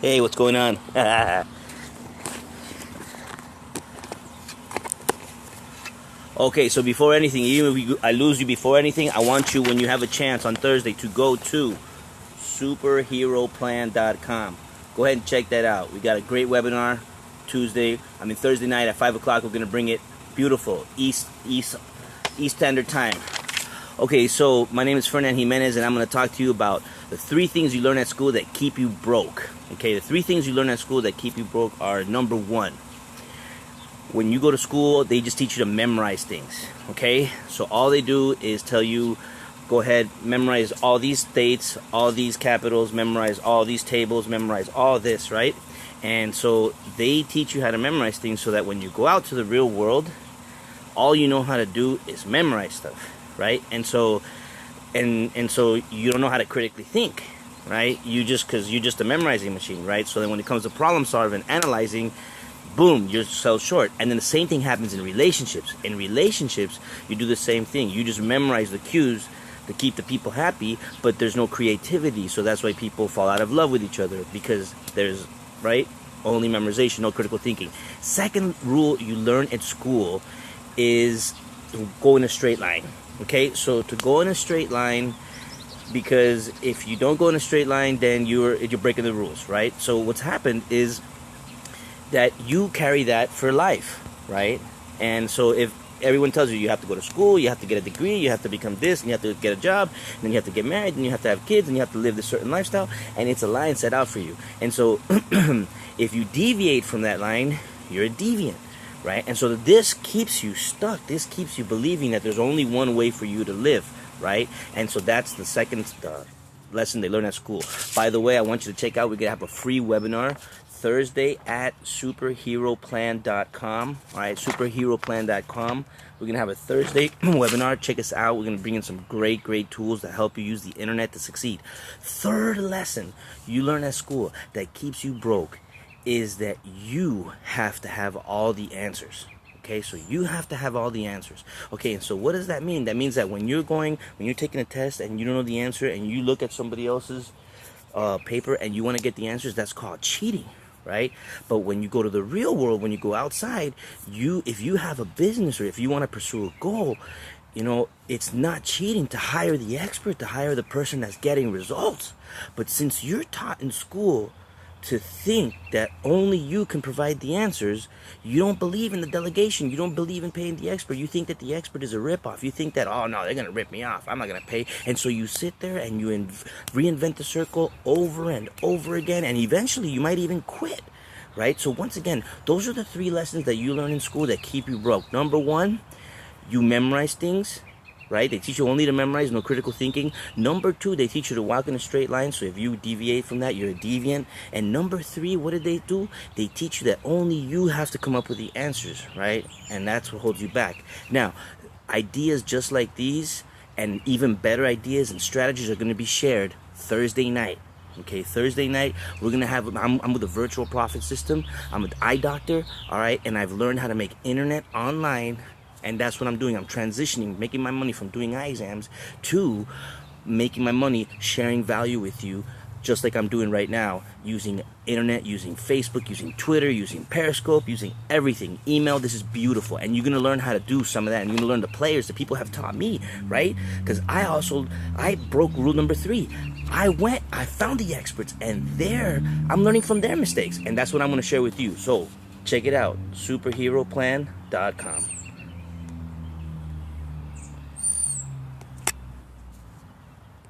Hey, what's going on? Okay, so before anything, even if I lose you before anything, I want you, when you have a chance on Thursday, to go to superheroplan.com. Go ahead and check that out. We got a great webinar Thursday night at 5 o'clock. We're going to bring it beautiful, East Standard Time. Okay, so my name is Fernand Jimenez, and I'm going to talk to you about the 3 things you learn at school that keep you broke. Okay, the 3 things you learn at school that keep you broke are: number 1, when you go to school, they just teach you to memorize things. Okay, so all they do is tell you, go ahead, memorize all these states, all these capitals, memorize all these tables, memorize all this, right? And so they teach you how to memorize things so that when you go out to the real world, all you know how to do is memorize stuff, right? And so you don't know how to critically think, right? Because you're just a memorizing machine, right? So then when it comes to problem solving and analyzing, boom, you're so short. And then the same thing happens in relationships. In relationships, you do the same thing. You just memorize the cues to keep the people happy, but there's no creativity. So that's why people fall out of love with each other, because there's, right, only memorization, no critical thinking. Second rule you learn at school is to go in a straight line. Okay, so to go in a straight line, because if you don't go in a straight line, then you're breaking the rules, right? So what's happened is that you carry that for life, right? And so if everyone tells you have to go to school, you have to get a degree, you have to become this, and you have to get a job, and then you have to get married, and you have to have kids, and you have to live this certain lifestyle, and it's a line set out for you. And so if you deviate from that line, you're a deviant, right? And so this keeps you stuck. This keeps you believing that there's only one way for you to live, right? And so that's the second lesson they learn at school. By the way, I want you to check out, we're going to have a free webinar Thursday at superheroplan.com. All right, superheroplan.com. We're going to have a Thursday webinar. Check us out. We're going to bring in some great tools that help you use the internet to succeed. Third lesson you learn at school that keeps you broke is that you have to have all the answers. Okay, so you have to have all the answers. Okay, and so what does that mean? That means that when you're taking a test and you don't know the answer, and you look at somebody else's paper and you want to get the answers, that's called cheating, right? But when you go to the real world, when you go outside, if you have a business or if you want to pursue a goal, it's not cheating to hire the expert, to hire the person that's getting results. But since you're taught in school to think that only you can provide the answers, you don't believe in the delegation. You don't believe in paying the expert. You think that the expert is a ripoff. You think that, oh no, they're going to rip me off. I'm not going to pay. And so you sit there and you reinvent the circle over and over again. And eventually you might even quit, right? So once again, those are the 3 lessons that you learn in school that keep you broke. Number 1, you memorize things, right? They teach you only to memorize, no critical thinking. Number 2, they teach you to walk in a straight line. So if you deviate from that, you're a deviant. And number 3, what did they do? They teach you that only you have to come up with the answers, right? And that's what holds you back. Now, ideas just like these, and even better ideas and strategies, are going to be shared Thursday night. Okay, Thursday night, we're going to have, I'm with the virtual profit system. I'm an eye doctor, all right? And I've learned how to make internet online. And that's what I'm doing. I'm transitioning, making my money from doing eye exams to making my money sharing value with you, just like I'm doing right now, using internet, using Facebook, using Twitter, using Periscope, using everything. Email, this is beautiful. And you're going to learn how to do some of that. And you're going to learn the players that people have taught me, right? Because I broke rule number 3. I found the experts, and I'm learning from their mistakes. And that's what I'm going to share with you. So check it out, superheroplan.com.